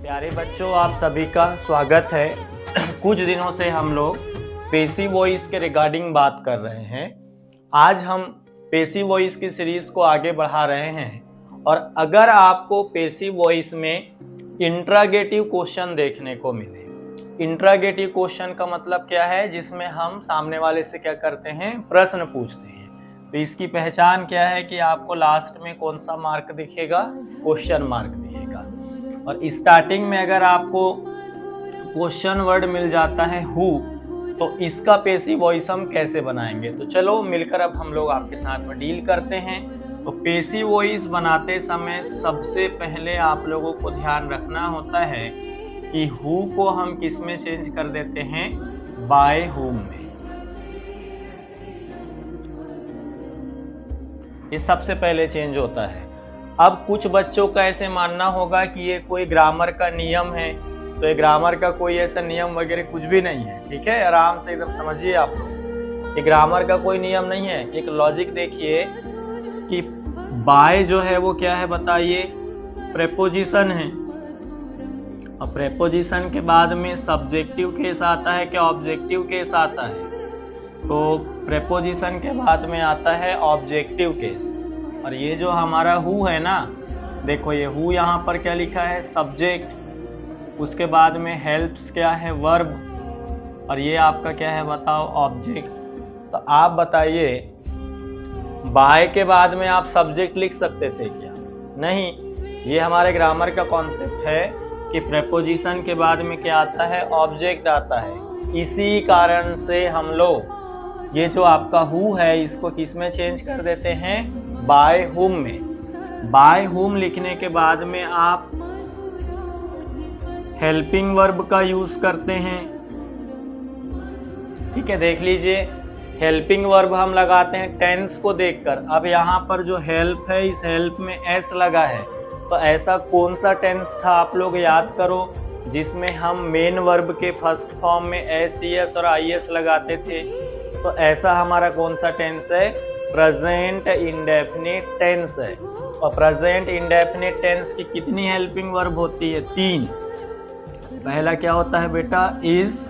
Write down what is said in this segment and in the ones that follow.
प्यारे बच्चों, आप सभी का स्वागत है। कुछ दिनों से हम लोग पेसिव वॉइस के रिगार्डिंग बात कर रहे हैं। आज हम पेसिव वॉइस की सीरीज को आगे बढ़ा रहे हैं और अगर आपको पेसिव वॉइस में इंट्रागेटिव क्वेश्चन देखने को मिले, इंट्रागेटिव क्वेश्चन का मतलब क्या है, जिसमें हम सामने वाले से क्या करते हैं, प्रश्न पूछते हैं। तो इसकी पहचान क्या है कि आपको लास्ट में कौन सा मार्क दिखेगा, क्वेश्चन मार्क दिखेगा। और स्टार्टिंग में अगर आपको क्वेश्चन वर्ड मिल जाता है हु, तो इसका पेसिव वॉइस हम कैसे बनाएंगे। तो चलो मिलकर अब हम लोग आपके साथ में डील करते हैं। तो पेसिव वॉइस बनाते समय सबसे पहले आप लोगों को ध्यान रखना होता है कि हु को हम किस में चेंज कर देते हैं, बाय हुम में। ये सबसे पहले चेंज होता है। अब कुछ बच्चों का ऐसे मानना होगा कि ये कोई ग्रामर का नियम है, तो ये ग्रामर का कोई ऐसा नियम वगैरह कुछ भी नहीं है। ठीक है, आराम से एकदम समझिए आप लोग। ये ग्रामर का कोई नियम नहीं है। एक लॉजिक देखिए कि बाय जो है वो क्या है बताइए, प्रेपोजिशन है। और प्रेपोजिशन के बाद में सब्जेक्टिव केस आता है क्या ऑब्जेक्टिव केस आता है? तो प्रेपोजिशन के बाद में आता है ऑब्जेक्टिव केस। और ये जो हमारा हु है ना, देखो ये हु यहाँ पर क्या लिखा है, सब्जेक्ट। उसके बाद में हेल्प्स क्या है, वर्ब। और ये आपका क्या है बताओ, ऑब्जेक्ट। तो आप बताइए, बाय के बाद में आप सब्जेक्ट लिख सकते थे क्या? नहीं। ये हमारे ग्रामर का कॉन्सेप्ट है कि प्रेपोजिशन के बाद में क्या आता है, ऑब्जेक्ट आता है। इसी कारण से हम लोग ये जो आपका हु है इसको किस में चेंज कर देते हैं, बाय हुम में। बाय हुम लिखने के बाद में आप हेल्पिंग वर्ब का यूज करते हैं। ठीक है, देख लीजिए, हेल्पिंग वर्ब हम लगाते हैं टेंस को देखकर। अब यहाँ पर जो हेल्प है, इस हेल्प में एस लगा है। तो ऐसा कौन सा टेंस था आप लोग याद करो, जिसमें हम मेन वर्ब के फर्स्ट फॉर्म में एस, ईएस और आईएस लगाते थे। तो ऐसा हमारा कौन सा टेंस है, प्रेजेंट इंडेफिनिट टेंस है। और प्रेजेंट इंडेफिनिट टेंस की कितनी हेल्पिंग वर्ब होती है, 3। पहला क्या होता है बेटा, इज,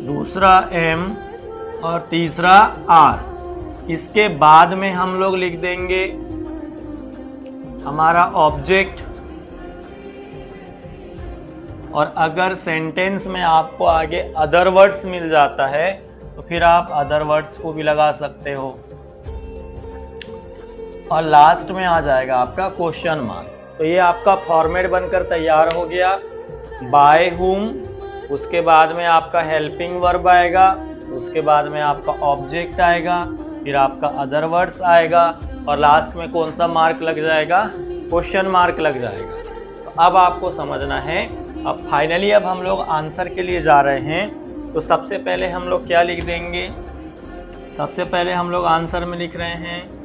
दूसरा एम और तीसरा आर। इसके बाद में हम लोग लिख देंगे हमारा ऑब्जेक्ट। और अगर सेंटेंस में आपको आगे अदर वर्ड्स मिल जाता है तो फिर आप अदर वर्ड्स को भी लगा सकते हो। और लास्ट में आ जाएगा आपका क्वेश्चन मार्क। तो ये आपका फॉर्मेट बनकर तैयार हो गया, बाय हुम, उसके बाद में आपका हेल्पिंग वर्ब आएगा, उसके बाद में आपका ऑब्जेक्ट आएगा, फिर आपका अदर वर्ड्स आएगा और लास्ट में कौन सा मार्क लग जाएगा, क्वेश्चन मार्क लग जाएगा। तो अब आपको समझना है। अब फाइनली अब हम लोग आंसर के लिए जा रहे हैं। तो सबसे पहले हम लोग क्या लिख देंगे, सबसे पहले हम लोग आंसर में लिख रहे हैं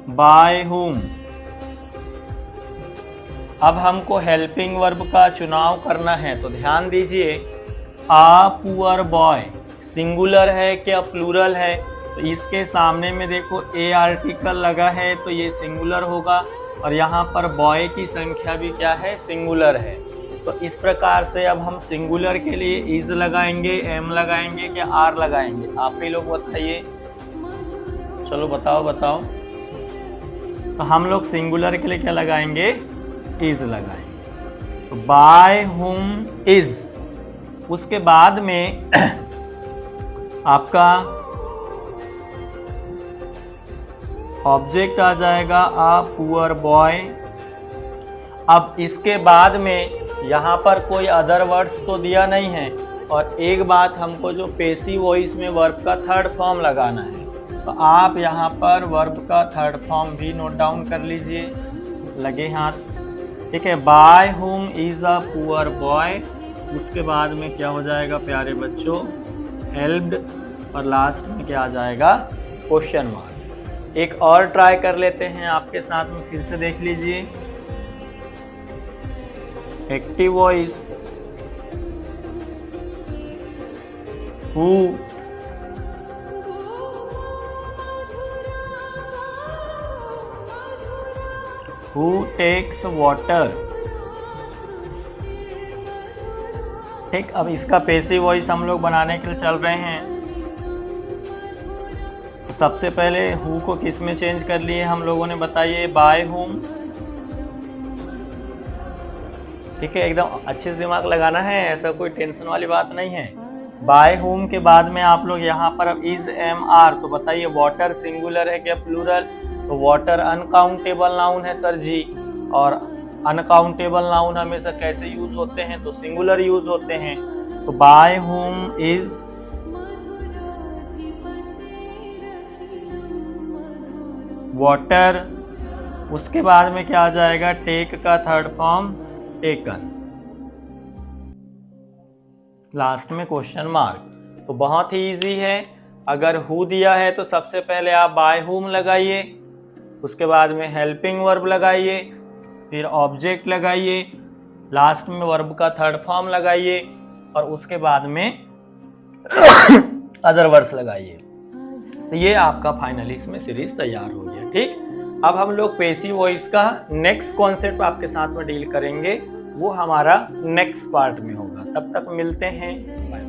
बाय हुम। अब हमको हेल्पिंग वर्ब का चुनाव करना है। तो ध्यान दीजिए, आ पुअर बॉय सिंगुलर है क्या प्लूरल है? तो इसके सामने में देखो ए आर्टिकल लगा है, तो ये सिंगुलर होगा। और यहाँ पर बॉय की संख्या भी क्या है, सिंगुलर है। तो इस प्रकार से अब हम सिंगुलर के लिए इज लगाएंगे, एम लगाएंगे क्या आर लगाएंगे? आप ही लोग बताइए, चलो बताओ बताओ। तो हम लोग सिंगुलर के लिए क्या लगाएंगे, इज लगाएंगे। तो बाय हुम इज। उसके बाद में आपका ऑब्जेक्ट आ जाएगा आ पुअर बॉय। अब इसके बाद में यहाँ पर कोई अदर वर्ड्स तो दिया नहीं है। और एक बात, हमको जो पेसिव वॉइस में वर्ब का थर्ड फॉर्म लगाना है, तो आप यहाँ पर वर्ब का थर्ड फॉर्म भी नोट डाउन कर लीजिए, लगे हाथ। ठीक है, by whom is a poor boy. उसके बाद में क्या हो जाएगा प्यारे बच्चों, हेल्प्ड। और लास्ट में क्या आ जाएगा, क्वेश्चन मार्क। एक और ट्राई कर लेते हैं आपके साथ में, फिर से देख लीजिए। Active voice, who, who takes water, ठीक, अब इसका पैसिव वॉइस हम लोग बनाने के लिए चल रहे हैं। तो सबसे पहले हु को किस में चेंज कर लिए हम लोगों ने, बताइए, बाय हुम। ठीक है, एकदम अच्छे से दिमाग लगाना है, ऐसा कोई टेंशन वाली बात नहीं है। बाय हुम के बाद में आप लोग यहाँ पर अब इज एम आर, तो बताइए वाटर सिंगुलर है क्या प्लूरल? तो वाटर अनकाउंटेबल नाउन है सर जी, और अनकाउंटेबल नाउन हमेशा कैसे यूज होते हैं? तो सिंगुलर यूज होते हैं। तो बाय हुम इज वाटर, उसके बाद में क्या आ जाएगा? टेक का थर्ड फॉर्म टेकन, लास्ट में क्वेश्चन मार्क। तो बहुत ही इजी है। अगर हु दिया है तो सबसे पहले आप बाय हुम लगाइए, उसके बाद में हेल्पिंग वर्ब लगाइए, फिर ऑब्जेक्ट लगाइए, लास्ट में वर्ब का थर्ड फॉर्म लगाइए, और उसके बाद में अदर वर्ड्स लगाइए। तो ये आपका फाइनली इसमें सीरीज तैयार हो गया। ठीक, अब हम लोग पैसिव वॉइस का नेक्स्ट कॉन्सेप्ट आपके साथ में डील करेंगे, वो हमारा नेक्स्ट पार्ट में होगा। तब तक मिलते हैं, बाय।